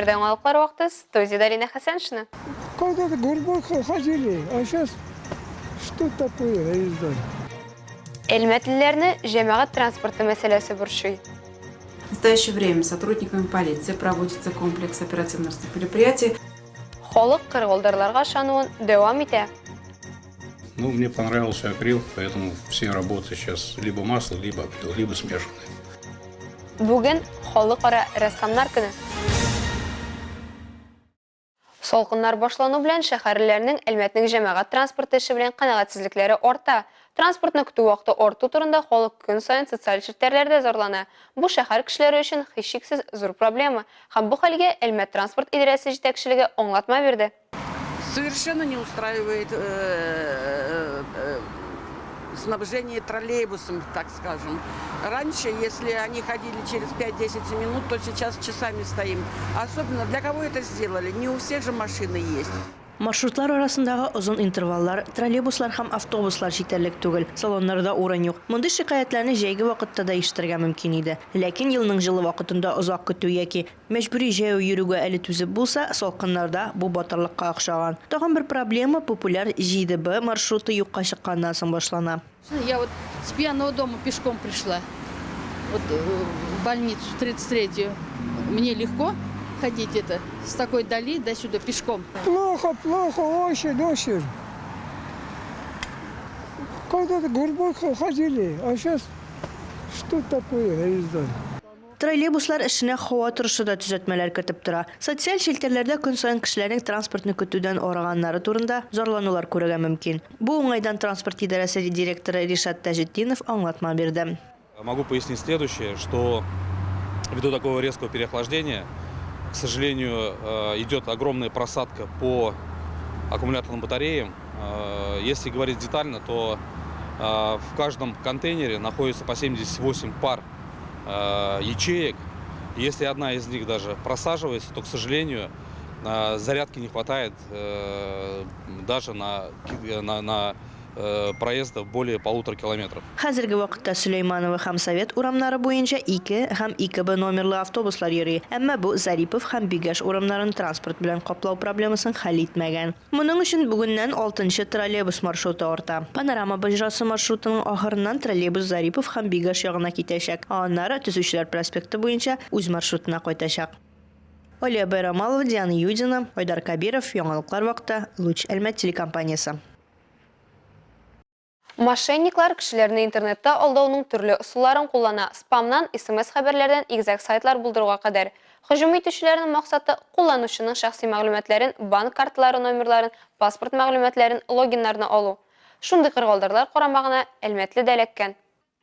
Эфирден алыклар вакыты студияда Дарина Хасаншина. Когда-то глубоко ходили, а сейчас что такое, я не знаю. Элмәтлеләрне җәмәгать транспорты мәсьәләсе борчый. В настоящее время сотрудниками полиции проводится комплекс оперативных мероприятий. Халык кыргылдырларга шануын дәвам итә. Ну, мне понравился акрил, поэтому все работы сейчас либо масло, либо смешанные. Бүген халыкара рәссамнар көне. Солкыннар башлану белән шәһәрләрнең Әлмәтнең җәмәгать транспорты эше белән канәгатьсезлекләре арта. Транспортны көтү вакыты арту турында халык көн саен социаль челтәрләрдә зарлана. Бу шәһәр кешеләре өчен һичшиксез зур проблема. Һәм бу хәлгә Әлмәт транспорт идарәсе җитәкчелеге аңлатма бирде. Совершенно не устраивает снабжение троллейбусом, так скажем. Раньше, если они ходили через 5-10 минут, то сейчас часами стоим. Особенно для кого это сделали? Не у всех же машины есть. Маршрутлар арасындагы озын интерваллар, троллейбуслар һәм автобуслар җитәрлек түгел. Салоннарда урын юк. Мондый шикаятларны җәйге вакытта да ишетергә мөмкин иде. Ләкин елның җылы вакытында озак көтү яки мәҗбүри җәяү йөрүгә әле түзеп булса, салкыннарда бу батырлыкка охшаган. Тагын бер проблема популяр 7Б маршруты юкка чыкканнан соң башлана. Я вот с пьяного дома пешком пришла. Вот в больницу 33-ю. Мне легко ходить с такой дали до сюда пешком. Плохо, очень. Когда-то глубоко ходили, а сейчас что такое, я не знаю. Троллейбуслар эшенә һава торышы да төзәтмәләр кертеп тора. Социаль челтәрләрдә көн саен кешеләрнең транспортны көтүдән араганнары турында зарланулар күрергә мөмкин. Бу уңайдан транспорт идарәсе директоры Ришат Тажетдинов аңлатма бирде. Могу пояснить следующее, что ввиду такого резкого переохлаждения, к сожалению, идет огромная просадка по аккумуляторным батареям. Если говорить детально, то в каждом контейнере находится по 78 пар ячеек. Если одна из них даже просаживается, то, к сожалению, зарядки не хватает даже на проезда более 1,5 километров. Хәзерге вакытта Сөләйманова һәм Совет урамнары буенча 2 һәм 2Б номерлы автобуслар йөри. Әмма бу Зарипов һәм Бигаш урамнарын транспорт белән каплау проблемасын хәл итмәгән. Моның өчен бүгеннән 6нчы троллейбус маршруты арта. Панорама баҗрасы маршрутының ахырыннан троллейбус Зарипов һәм Бигаш ягына китәчәк. Аннары Төзүчеләр проспекты буенча үз маршрутына кайтачак. Олия Байрамалова, Диана Юдина, Айдар Кабиров, Яңалыклар вакыты, Луч Әлмәт телекомпаниясе. Мошенниклар кешеләрне интернетта алдауның төрле ысулларын куллана. Спамнан, SMS хәбәрләрдән игезәк сайтлар булдыруга кадәр. Һөҗүм итүчеләрнең максаты кулланучының шәхси мәгълүматларын, банк карталары номерларын, паспорт мәгълүматларын, логиннарны алу. Шундый кыргылдырлар карамагына Әлмәтле дәләккән.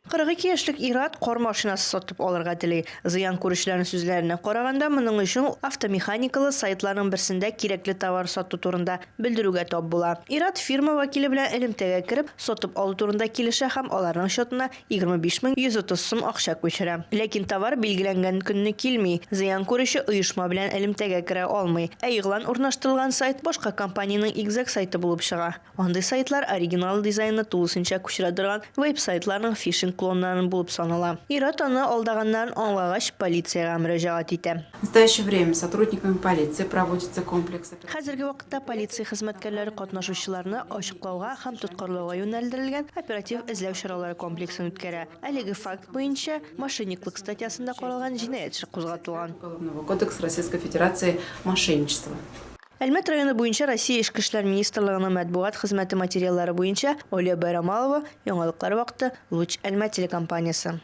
42 яшьлек Ират кар машинасы сатып алырга тели. Зыян күрүчеләрнең сүзләренә караганда, моның өчен автомеханикалы сайтларның берсендә кирәкле товар сату турында белдерүгә тап була. Ират фирма вәкиле белән элемтәгә кереп, сатып алу турында килешә һәм аларның счетына 25130 сум акча күчерә. Ләкин товар билгеләнгән көнне килми. Зыян күрүче оешма белән элемтәгә керә алмый. Игълан урнаштырылган сайт башка компаниянең игезәк сайты булып чыга. Андый сайтлар оригинал дизайнны тулысынча күчерә торган веб-сайтларның фишинг клоннарын булып санала. Ират аны алдаганнарын аңлагач полициягә мөрәҗәгать итә. В настоящее время сотрудниками полиции проводится комплекс. Хәзерге вакытта полиция хезмәткәрләре катнашучыларны ачыклауга һәм тоткарлауга юнәлдерелгән оператив эзләү чаралары комплексын үткәрә. Әлеге факт буенча мошенниклык статьясында каралган җинаять эше кузгатылган. Уголовного кодекса Российской Федерации мошенничество. Әлмәт районы буенча Россия Эчке эшләр министрлыгының матбугат хезмәте материаллары буенча Олия Байрамалова, Яңалыклар вакыты, Луч Әлмәт телекомпаниясе.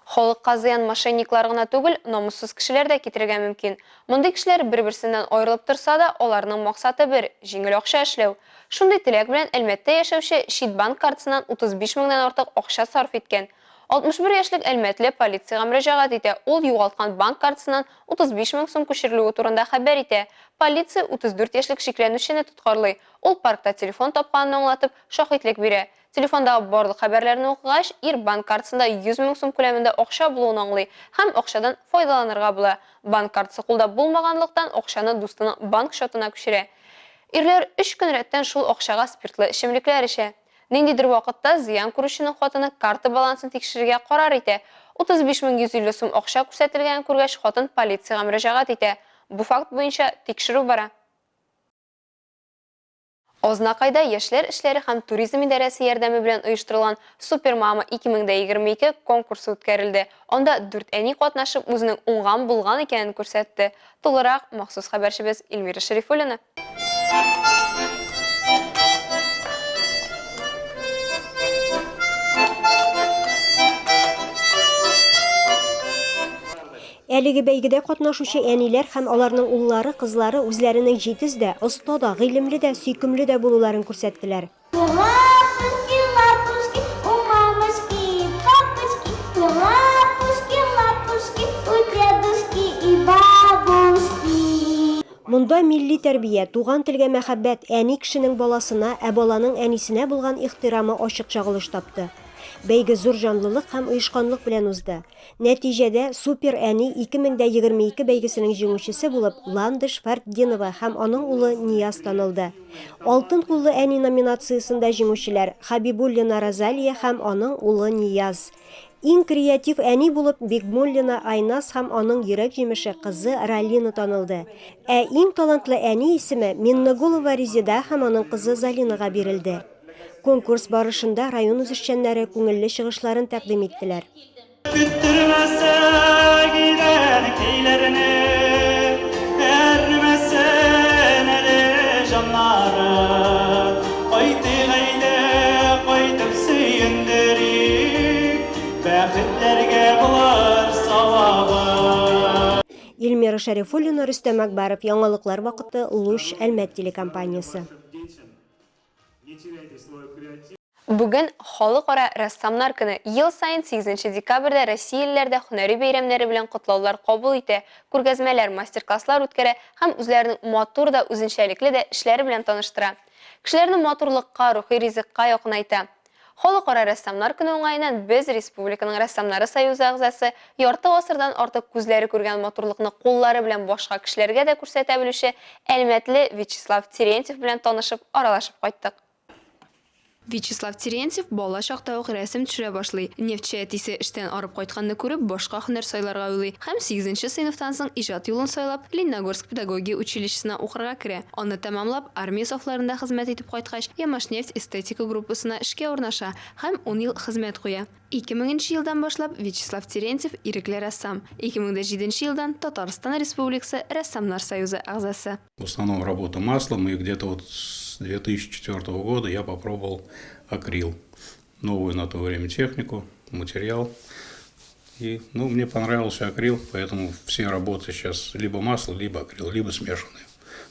Халыкка зыян мошенниклар гына түгел, намуссыз кешеләр дә китерергә мөмкин. Мондый кешеләр бер-берсеннән аерылып торса да, аларның максаты бер – җиңел акча эшләү. Шундый теләк белән Әлмәттә яшәүче Шитбанк картасыннан 35 меңнән артык акча сарыф иткән. 61 яшьлек Әлмәтле полициягә мөрәҗәгать итә. Ул югалткан банк картасыннан 35 мең сум күчерелүе турында хәбәр итә. Полиция 34 яшьлек шикләнүчене тоткарлый. Ул паркта телефон тапканын аңлатып, шаһитлек бирә. Телефондагы барлык хәбәрләрне укыгач, ир банк картасында 100 мең сум күләмендә акча булуын аңлый һәм акчадан файдаланырга була. Банк картасы кулда булмаганлыктан акчаны дустының банк счетына күчерә. Ирләр 3 көн рәттән шул акчага спиртлы эчемлекләр эчә. Ниндидер вакытта зыян күрүченең хатыны карта балансын тикшерергә карар итә. 35.150 сум акча күрсәтелгән күргәч, хатын полициягә мөрәҗәгать итә. Бу факт буенча тикшерү бара. Ознакайда яшьләр эшләре һәм туризм идарәсе ярдәме белән оештырылган Супермама 2022 конкурсы үткәрелде. Анда 4 әни катнашып үзенең уңган булган икәнен күрсәтте. Тулырак махсус хәбәрчебез Эльмира Шәрифуллина. Әлеге бәйгедә катнашучы әниләр һәм аларның уллары, кызлары үзләренең җитез дә, оста да, гыйлемле дә, сөйкемле дә булуларын күрсәттеләр. Лапушки, лапушки, у мамочки и папочки, лапушки, лапушки, у дедушки и бабушки. Монда милли тәрбия, туган телгә мәхәббәт, әни кешенең баласына, ә баланың әнисенә булган ихтирамы ачык чагылыш тапты. Бәйге зур җанлылык һәм оешканлык белән узды. Нәтиҗәдә Супер әни 2022 бәйгесенең җиңүчесе булып Ландыш Фәрдинова һәм аның улы Нияз танылды. Алтын куллы әни номинациясында җиңүчеләр Хабибуллина Розалия һәм аның улы Нияз. Иң креатив әни булып Бигмуллина Айнас һәм аның йөрәк җимеше кызы Ралина танылды. Ә иң талантлы әни исеме Миннагулова Резида һәм аның кызы Залинага бирелде. Конкурс барышында район үзешчәннәре күңелле чыгышларын тәкъдим иттеләр. Эльмира Шәрифуллина, Рөстәм Әкбәров, яңалыклар вакыты, Луш, Әлмәт телекомпаниясе. Бүген халыкара рәссамнар көне. Ел сайын 8 декабрьдә Россиялеләрдә һөнәри бәйрәмнәре белән котлаулар кабул итә, күргәзмәләр, мастер-класслар үткәрә һәм үзләренең матур да, үзенчәлекле дә эшләре белән таныштыра. Кешеләрне матурлыкка, рухи ризыкка якынайта. Халыкара рәссамнар көне уңаеннан без республиканың рәссамнары союзы әгъзасы, ярты гасырдан артык күзләре күргән матурлыкны куллары белән башка кешеләргә дә күрсәтә белүче Әлмәтле Вячеслав Терентьев белән танышып, аралашып кайттык. Вячеслав Терентьев бала чакта ук рәсем төшерә башлый. Нефтче әтисе эштән арып кайтканны күреп, башка һөнәр сайларга уйлый һәм 8 сыйныфтан соң иҗат юлын сайлап, Лениногорск педагогия училищесына укырга керә. Аны тәмамлап, армия сафларында хезмәт итеп кайткач, Ямашнефть эстетика группасына эшкә урнаша һәм 10 ел хезмәт куя. 2000 елдан башлап Вячеслав Терентьев ирекле рәссам. 2007 елдан Татарстан Республикасы рәссамнар союзы әгъзасы. В основном работа маслом, и где-то вот с 2004 года я попробовал акрил. Новую на то время технику, материал. И мне понравился акрил, поэтому все работы сейчас либо масло, либо акрил, либо смешанные.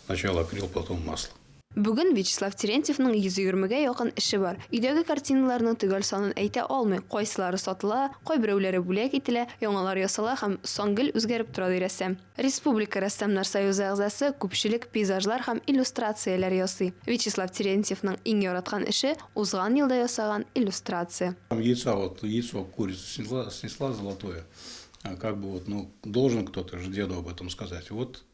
Сначала акрил, потом масло. Бүген Вячеслав Терентьевның 120-гә якын эше бар. Өйдәге картиналарның төгәл санын әйтә алмый. Кайсылары сатыла, кайберәүләре бүләк ителә, яңалар ясала һәм сангыл үзгәреп тора рәссам. Республика рәссамнар союзы әгъзасы күпчелек пейзажлар һәм иллюстрацияләр ясый. Вячеслав Терентьевның иң яраткан эше узган елда ясаган иллюстрация. Яйцо курица снесла золотое. Как бы должен кто-то же деду об этом сказать. Вот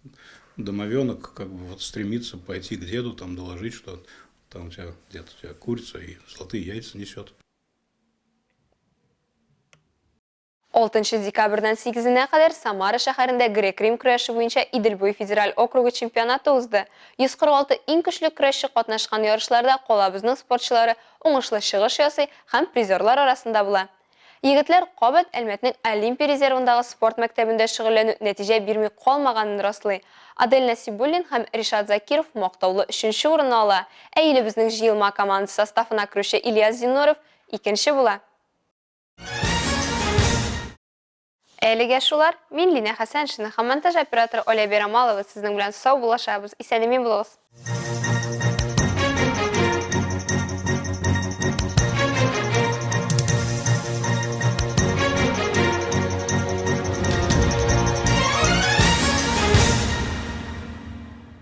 домовенок стремится пойти к деду, там доложить, что там у тебя курица и золотые яйца несет. 6 декабрьдән 8-нә кадәр Самара шәһәрендә грек-рим көрәше буенча Иделбуй федераль округы чемпионаты узды. 146 иң көчле көрәшче катнашкан ярышларда калабызның спортчылары уңышлы чыгыш ясый һәм призерлар арасында була. Егетләр кабат Әлмәтнең Олимпия резервындагы спорт мәктәбендә шөгыльләнү нәтиҗә бирми калмаганын раслый. Адель Насибуллин һәм Ришат Закиров мактаулы 3нче урынны ала. Ә илебезнең җыелма командасы составына керүче Ильяс Зиннуров 2нче була. Әлегә шулар, мин Лина Хәсәншина һәм монтаж операторы Оля Берамалова сезнең белән сау булашабыз. Исәнмесез булыгыз.